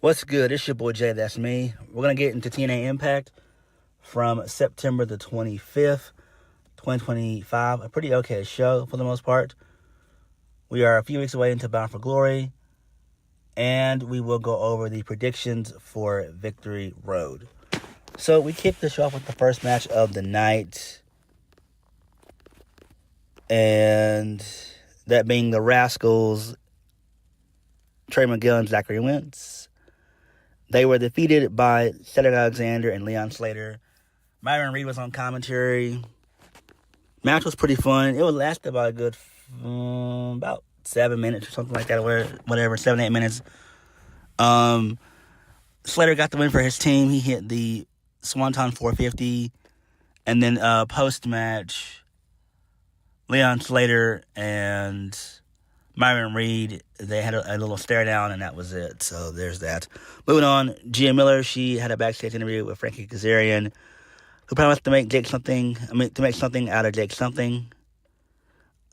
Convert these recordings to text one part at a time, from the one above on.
What's good? It's your boy Jay, that's me. We're going to get into TNA Impact from September the 25th, 2025. A pretty okay show for the most part. We are a few weeks away into Bound for Glory, and we will go over the predictions for Victory Road. So we kicked the show off with the first match of the night, and that being the Rascals, Trey McGill and Zachary Wentz. They were defeated by Cedric Alexander and Leon Slater. Myron Reed was on commentary. Match was pretty fun. It would last about a good, about 7 minutes or something like that, or whatever, 7-8 minutes. Slater got the win for his team. He hit the Swanton 450. And then post-match, Leon Slater and Myron Reed, they had a little stare down, and that was it. So there's that. Moving on, Gia Miller, she had a backstage interview with Frankie Kazarian, who promised to make something out of Jake something.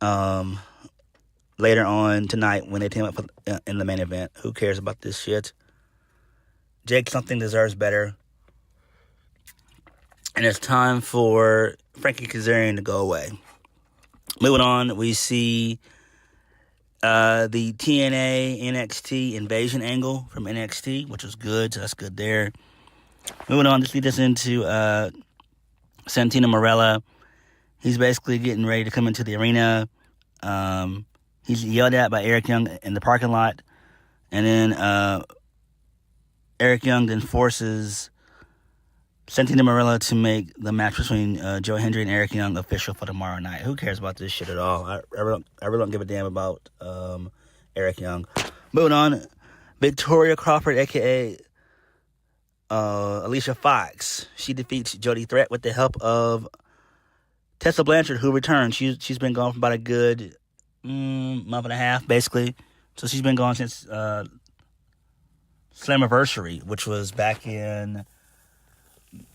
Later on tonight when they team up in the main event. Who cares about this shit? Jake something deserves better. And it's time for Frankie Kazarian to go away. Moving on, we see the TNA NXT invasion angle from NXT, which was good, so that's good there. Moving on, this leads us into Santino Marella. He's basically getting ready to come into the arena. He's yelled at by Eric Young in the parking lot, and then Eric Young then forces Santino Marella to make the match between Joe Hendry and Eric Young official for tomorrow night. Who cares about this shit at all? I really don't give a damn about Eric Young. Moving on, Victoria Crawford, a.k.a. Alicia Fox. She defeats Jody Threat with the help of Tessa Blanchard, who returned. She's been gone for about a good month and a half, basically. So she's been gone since Slammiversary, which was back in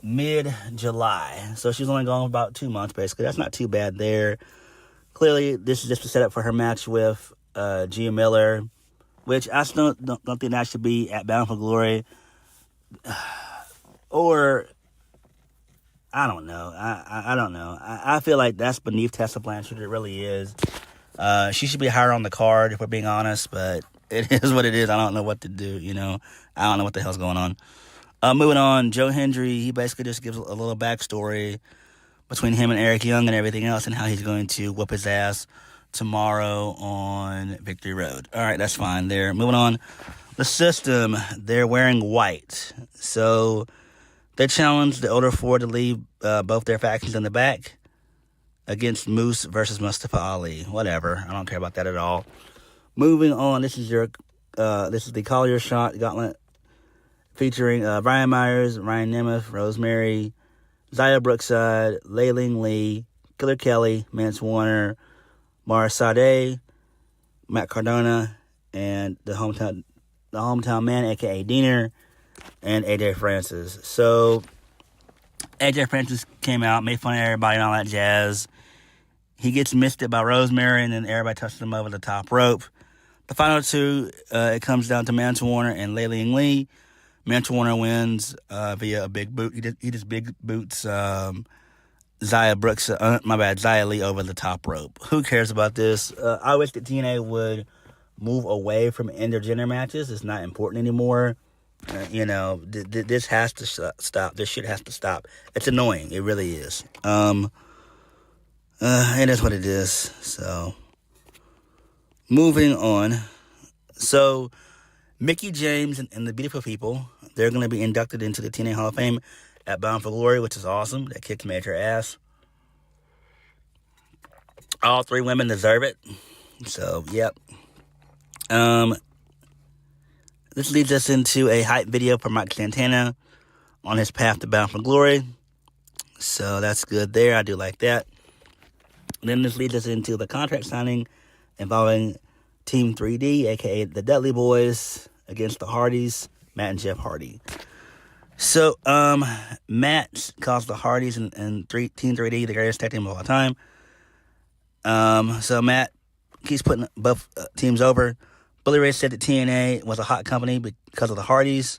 mid-July. So she's only gone about 2 months, basically. That's not too bad there. Clearly, this is just a setup for her match with Gia Miller, which I still don't think that should be at Bound for Glory. Or, I don't know. I don't know. I feel like that's beneath Tessa Blanchard. It really is. She should be higher on the card, if we're being honest, but it is what it is. I don't know what to do, you know. I don't know what the hell's going on. Moving on, Joe Hendry, he basically just gives a little backstory between him and Eric Young and everything else, and how he's going to whoop his ass tomorrow on Victory Road. All right, that's fine there. Moving on, the System, they're wearing white. So they challenged the older four to leave both their factions in the back against Moose versus Mustafa Ali. Whatever, I don't care about that at all. Moving on, this is the Call Your Shot gauntlet, featuring Brian Myers, Ryan Nemeth, Rosemary, Zaya Brookside, Layling Lee, Killer Kelly, Mance Warner, Mara Sade, Matt Cardona, and the hometown man, a.k.a. Diener, and AJ Francis. So, AJ Francis came out, made fun of everybody and all that jazz. He gets misted by Rosemary, and then everybody touches him over the top rope. The final two, it comes down to Mance Warner and Layling Lee. Mance Warner wins via a big boot. He just big boots Zaya Lee over the top rope. Who cares about this? I wish that TNA would move away from intergender matches. It's not important anymore. This has to stop. This shit has to stop. It's annoying. It really is. It is what it is. So, moving on. So, Mickie James and the Beautiful People, they're going to be inducted into the TNA Hall of Fame at Bound for Glory, which is awesome. That kicked major ass. All three women deserve it. So, yep. This leads us into a hype video for Mike Santana on his path to Bound for Glory. So, that's good there. I do like that. Then this leads us into the contract signing involving Team 3D, a.k.a. the Dudley Boyz, against the Hardyz, Matt and Jeff Hardy. So, Matt calls the Hardyz and Team 3D the greatest tag team of all time. So Matt keeps putting both teams over, Bully Ray said that TNA was a hot company because of the Hardyz.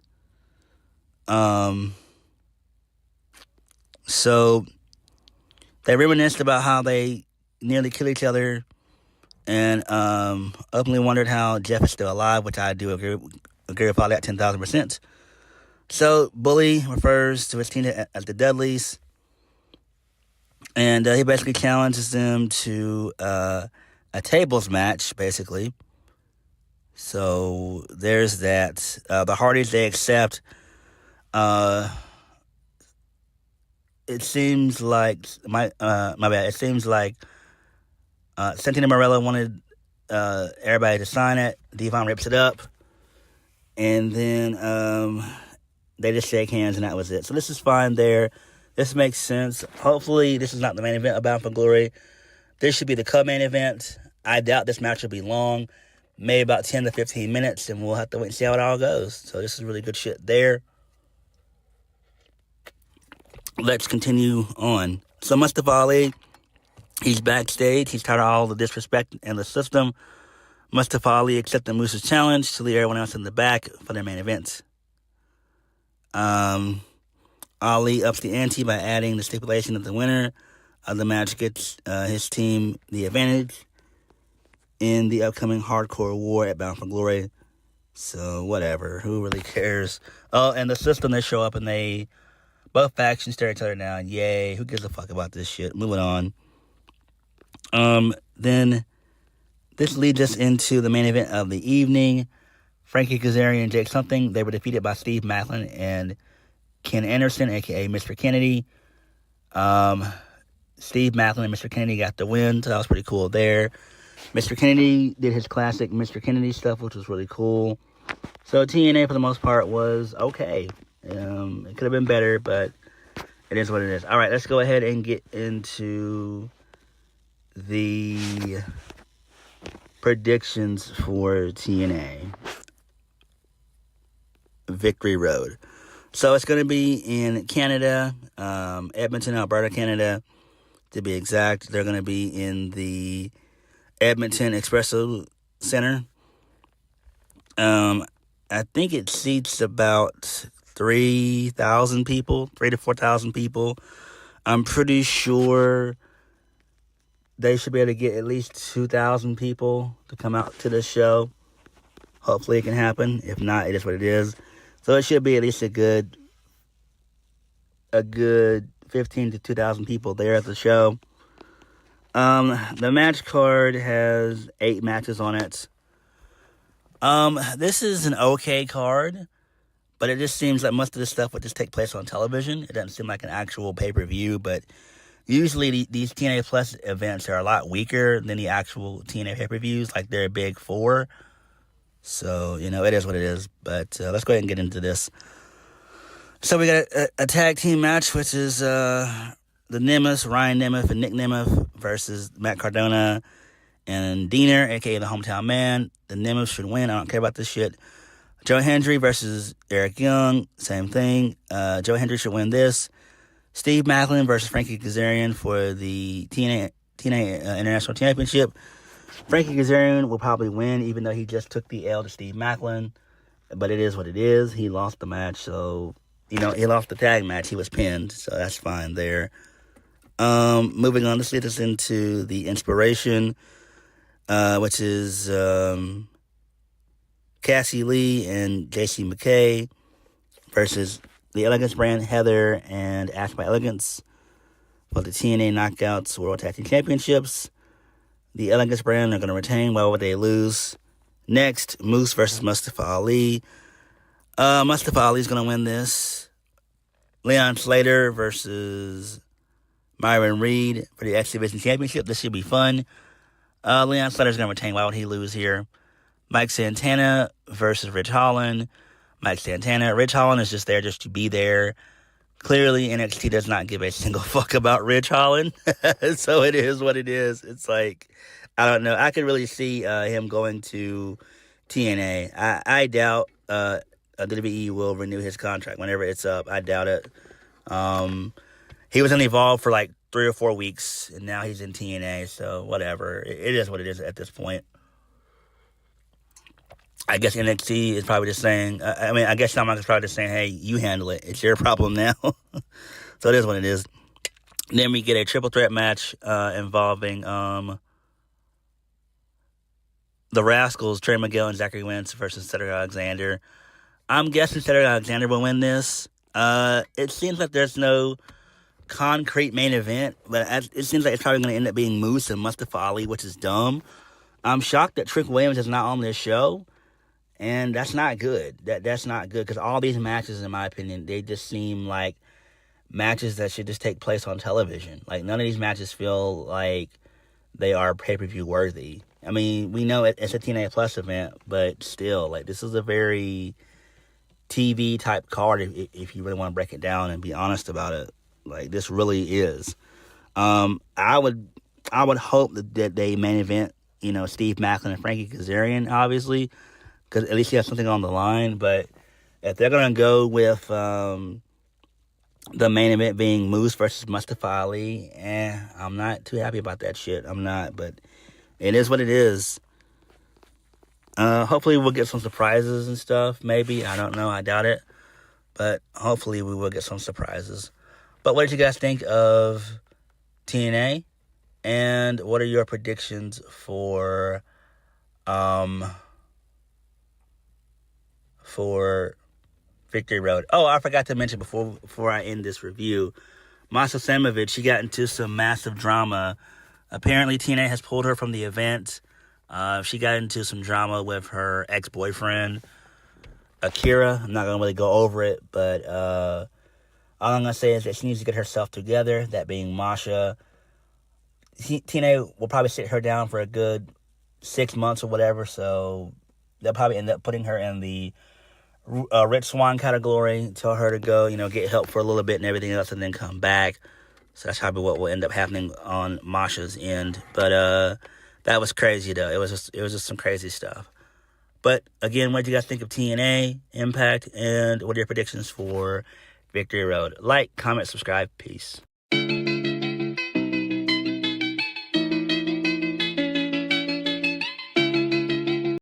So they reminisced about how they nearly killed each other, and openly wondered how Jeff is still alive, which I do agree with all that 10,000%. So Bully refers to his team as the Dudleys, and he basically challenges them to a tables match, basically. So there's that. The Hardys, they accept. It seems like my bad. It seems like Santino Marella wanted everybody to sign it. Devon rips it up, and then they just shake hands, and that was it. So this is fine there. This makes sense. Hopefully, this is not the main event of Bound for Glory. This should be the co-main event. I doubt this match will be long. Maybe about 10 to 15 minutes, and we'll have to wait and see how it all goes. So this is really good shit there. Let's continue on. So Mustafa Ali, he's backstage. He's tired of all the disrespect in the system. Mustafa Ali accepted Moose's challenge to leave everyone else in the back for their main event. Ali ups the ante by adding the stipulation that the winner of the match gets his team the advantage in the upcoming hardcore war at Bound for Glory. So, whatever. Who really cares? Oh, and the system, they show up and both factions stare each other down. Yay. Who gives a fuck about this shit? Moving on. Then this leads us into the main event of the evening. Frankie Kazarian and Jake Something. They were defeated by Steve Maclin and Ken Anderson, a.k.a. Mr. Kennedy. Steve Maclin and Mr. Kennedy got the win, so that was pretty cool there. Mr. Kennedy did his classic Mr. Kennedy stuff, which was really cool. So TNA, for the most part, was okay. It could have been better, but it is what it is. All right, let's go ahead and get into the predictions for TNA Victory Road. So it's going to be in Canada, Edmonton, Alberta, Canada, to be exact. They're going to be in the Edmonton Espresso Center. I think it seats about 3,000 people, 3,000 to 4,000 people. I'm pretty sure they should be able to get at least 2,000 people to come out to this show. Hopefully it can happen. If not, it is what it is. So it should be at least a good 15 to 2,000 people there at the show. The match card has 8 matches on it. This is an okay card, but it just seems like most of this stuff would just take place on television. It doesn't seem like an actual pay-per-view, but usually these TNA Plus events are a lot weaker than the actual TNA pay-per-views, like their big 4. So, it is what it is. But let's go ahead and get into this. So we got a tag team match, which is the Nemeth, Ryan Nemeth, and Nick Nemeth versus Matt Cardona and Diener, a.k.a. the Hometown Man. The Nemeth should win. I don't care about this shit. Joe Hendry versus Eric Young, same thing. Joe Hendry should win this. Steve Maclin versus Frankie Kazarian for the TNA International Championship. Frankie Kazarian will probably win, even though he just took the L to Steve Maclin. But it is what it is. He lost the match, so, he lost the tag match. He was pinned, so that's fine there. Moving on, let's lead us into the Inspiration, which is Cassie Lee and JC McKay versus the Elegance brand, Heather and Ash by Elegance for the TNA Knockouts World Tag Team Championships. The Elegance brand are going to retain. Why would they lose? Next, Moose versus Mustafa Ali. Mustafa Ali is going to win this. Leon Slater versus Myron Reed for the X Division Championship. This should be fun. Leon Slater is going to retain. Why would he lose here? Mike Santana versus Rich Holland. Mike Santana. Rich Holland is just there just to be there. Clearly, NXT does not give a single fuck about Rich Holland. So it is what it is. It's like, I don't know. I could really see him going to TNA. I doubt WWE will renew his contract whenever it's up. I doubt it. He was only involved for like 3 or 4 weeks, and now he's in TNA, so whatever. It is what it is at this point. I guess NXT is probably just saying, I guess Shawn Michaels is probably just saying, hey, you handle it. It's your problem now. So it is what it is. Then we get a triple threat match involving the Rascals, Trey Miguel and Zachary Wentz versus Cedric Alexander. I'm guessing Cedric Alexander will win this. It seems like there's no concrete main event, but it seems like it's probably going to end up being Moose and Mustafa Ali, which is dumb. I'm shocked that Trick Williams is not on this show, and that's not good. That's not good, because all these matches, in my opinion, they just seem like matches that should just take place on television. Like, none of these matches feel like they are pay-per-view worthy. I mean, we know it's a TNA Plus event, but still, like, this is a very TV-type card if you really want to break it down and be honest about it. Like, this really is. I would hope that they main event, Steve Maclin and Frankie Kazarian, obviously, because at least you have something on the line. But if they're going to go with the main event being Moose versus Mustafa Ali, I'm not too happy about that shit. I'm not, but it is what it is. Hopefully we'll get some surprises and stuff, maybe. I don't know. I doubt it. But hopefully we will get some surprises. But what did you guys think of TNA? And what are your predictions for Victory Road? Oh, I forgot to mention before I end this review, Masha Samovich, she got into some massive drama. Apparently, TNA has pulled her from the event. She got into some drama with her ex-boyfriend, Akira. I'm not going to really go over it, but all I'm going to say is that she needs to get herself together, that being Masha. TNA will probably sit her down for a good 6 months or whatever, so they'll probably end up putting her in the Rich Swann category, tell her to go, get help for a little bit and everything else, and then come back. So that's probably what will end up happening on Masha's end. But that was crazy, though. It was just some crazy stuff. But again, what do you guys think of TNA, Impact, and what are your predictions for Victory Road? Like, comment, subscribe. Peace.